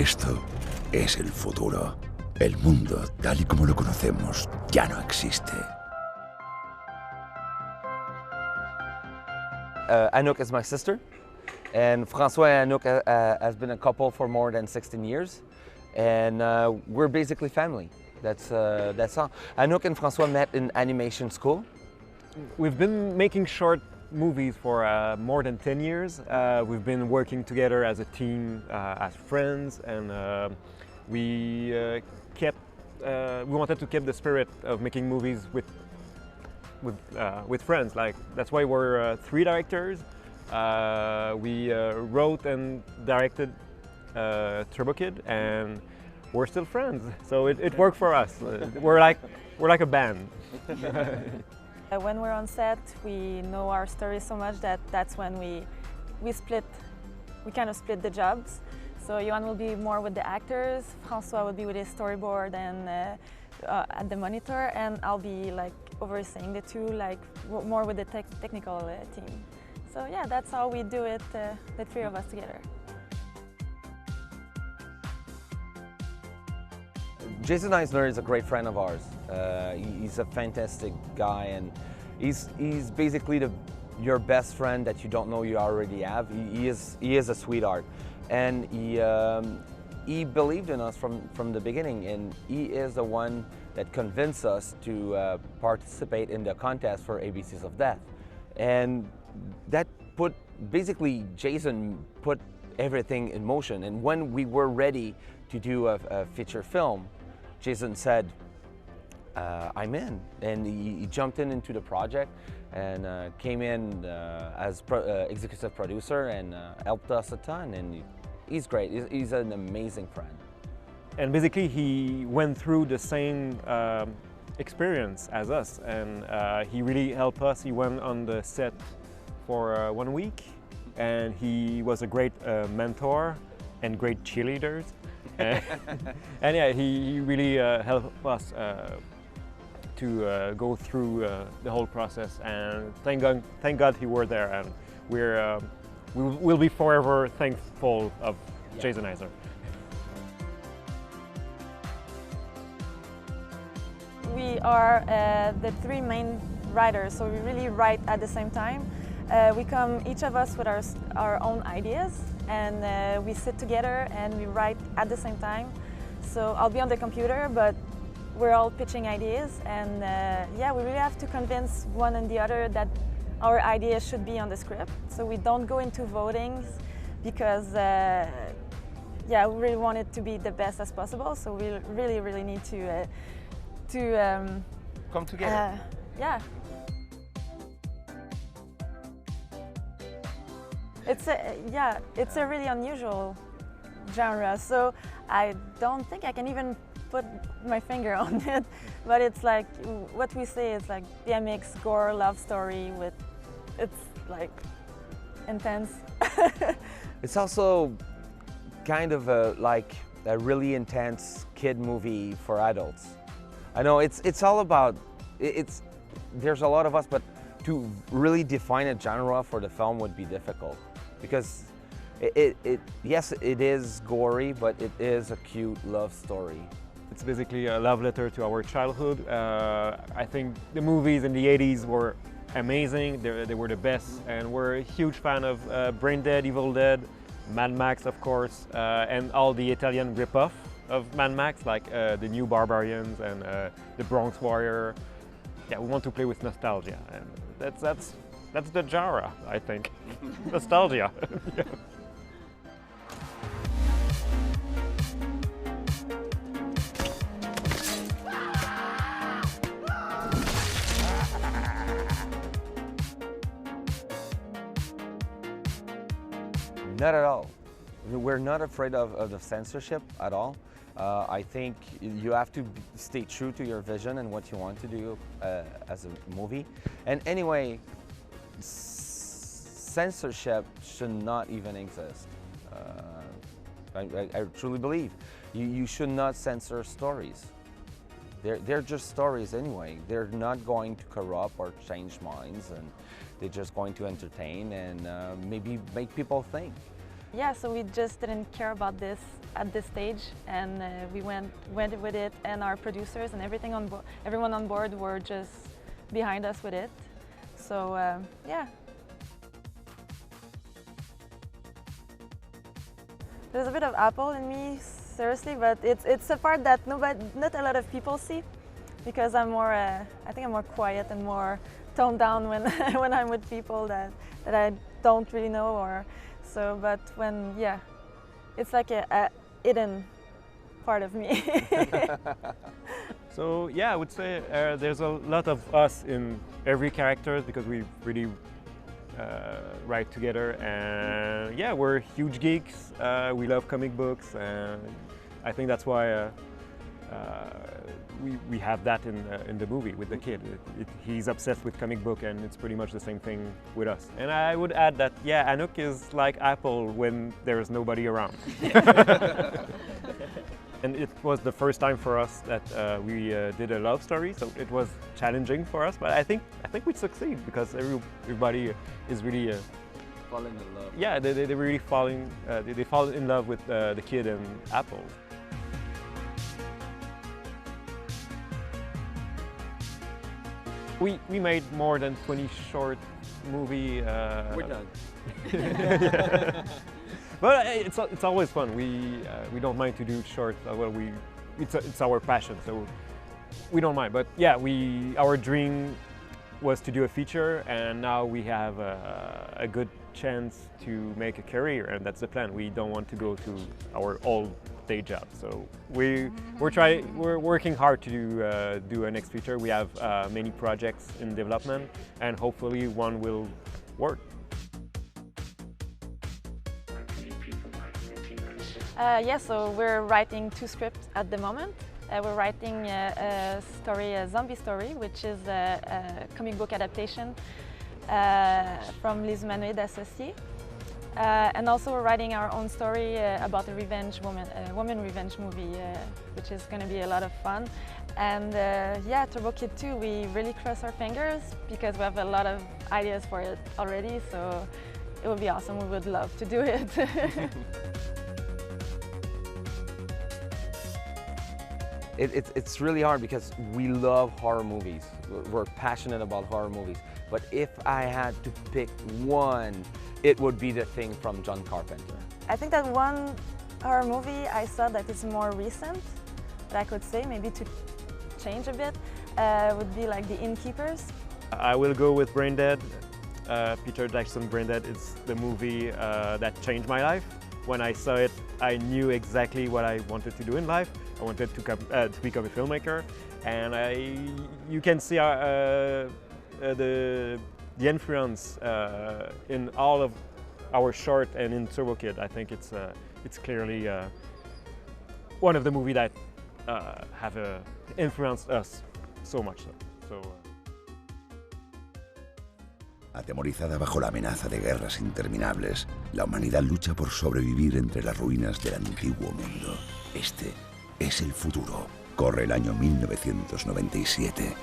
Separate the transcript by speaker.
Speaker 1: Esto es el futuro. El mundo, tal y como lo conocemos, ya no existe.
Speaker 2: Anouk is my sister, and François and Anouk has been a couple for more than 16 years, and we're basically family. That's all. Anouk and François met in animation school.
Speaker 3: We've been making short movies for more than 10 years. We've been working together as a team, as friends, and we wanted to keep the spirit of making movies with friends. Like, that's why we're three directors. We wrote and directed TerrorWeekend, and we're still friends. So it worked for us. We're like a band.
Speaker 4: When we're on set, we know our story so much that that's when we kind of split the jobs. So Yoann will be more with the actors, François will be with his storyboard and at the monitor, and I'll be like overseeing the two, like more with the technical team. So yeah, that's how we do it, the three of us together.
Speaker 2: Jason Eisner is a great friend of ours. He's a fantastic guy, and he's basically your best friend that you don't know you already have. He is a sweetheart, and he believed in us from the beginning, and he is the one that convinced us to participate in the contest for ABCs of Death, and that basically Jason put everything in motion. And when we were ready to do a feature film, Jason said, I'm in, and he jumped into the project and came in as executive producer and helped us a ton, and he's great. He's an amazing friend.
Speaker 3: And basically he went through the same experience as us, and he really helped us. He went on the set for 1 week, and he was a great mentor and great cheerleaders. And yeah, he really helped us to go through the whole process, and thank God he were there, and we'll be forever thankful of Jason Eisner.
Speaker 4: We are the three main writers, so we really write at the same time. We come, each of us, with our own ideas, and we sit together and we write at the same time. So I'll be on the computer, but we're all pitching ideas, and yeah, we really have to convince one and the other that our ideas should be on the script. So we don't go into votings because yeah, we really want it to be the best as possible. So we really need to
Speaker 2: come together.
Speaker 4: Yeah. It's a really unusual genre, so I don't think I can even put my finger on it, but it's like what we say is like BMX gore love story it's like intense.
Speaker 2: It's also kind of like a really intense kid movie for adults. I know it's all about, there's a lot of us, but to really define a genre for the film would be difficult, because yes, it is gory, but it is a cute love story.
Speaker 3: It's basically a love letter to our childhood. I think the movies in the 80s were amazing. They were the best, and we're a huge fan of Brain Dead, Evil Dead, Mad Max, of course, and all the Italian rip-off of Mad Max, like the New Barbarians and the Bronx Warrior. Yeah, we want to play with nostalgia, and that's the genre, I think. Nostalgia. Yeah.
Speaker 2: Not at all. We're not afraid of the censorship at all. I think you have to stay true to your vision and what you want to do as a movie. And anyway, censorship should not even exist. I truly believe you should not censor stories. They're just stories anyway. They're not going to corrupt or change minds, and they're just going to entertain and maybe make people think.
Speaker 4: Yeah, so we just didn't care about this at this stage, and we went with it, and our producers and everyone on board were just behind us with it. So yeah. There's a bit of Apple in me, seriously, but it's a part that not a lot of people see, because I'm more, I think I'm more quiet and more toned down when when I'm with people that I don't really know, or so. But when, yeah, it's like a hidden part of me.
Speaker 3: So yeah, I would say there's a lot of us in every character because we really write together, and yeah, we're huge geeks. We love comic books, and I think that's why we have that in the movie with the kid. He's obsessed with comic book, and it's pretty much the same thing with us. And I would add that, yeah, Anouk is like Apple when there's nobody around. And it was the first time for us that we did a love story, so it was challenging for us. But I think we succeed because everybody is really
Speaker 2: Falling in love.
Speaker 3: yeah, they really they fall in love with the kid and Apple. We made more than 20 short movie.
Speaker 2: We're done.
Speaker 3: Yeah. But it's always fun. We don't mind to do short. Well, it's our passion, so we don't mind. But yeah, our dream was to do a feature, and now we have a good chance to make a career, and that's the plan. We don't want to go to our old day job, so we're working hard to do a next feature. We have many projects in development, and hopefully one will work.
Speaker 4: Yeah, so we're writing 2 scripts at the moment. We're writing a story, a zombie story, which is a comic book adaptation from Les Humanoïdes Associés. And also we're writing our own story about a woman revenge movie, which is going to be a lot of fun. And yeah, TerrorWeekend 2, we really cross our fingers because we have a lot of ideas for it already, so it would be awesome. We would love to do it.
Speaker 2: It's really hard because we love horror movies. We're passionate about horror movies. But if I had to pick one, it would be The Thing from John Carpenter.
Speaker 4: I think that one horror movie I saw that is more recent, that I could say, maybe to change a bit, would be like The Innkeepers.
Speaker 3: I will go with Brain Dead. Peter Jackson Brain Dead is the movie that changed my life. When I saw it, I knew exactly what I wanted to do in life. I wanted to become a filmmaker, and you can see the influence in all of our short and in TerrorWeekend. I think it's clearly one of the movies that have influenced us so much.
Speaker 1: Atemorizada bajo la amenaza de guerras interminables, la humanidad lucha por sobrevivir entre las ruinas del antiguo mundo. Este es el futuro. Corre el año 1997.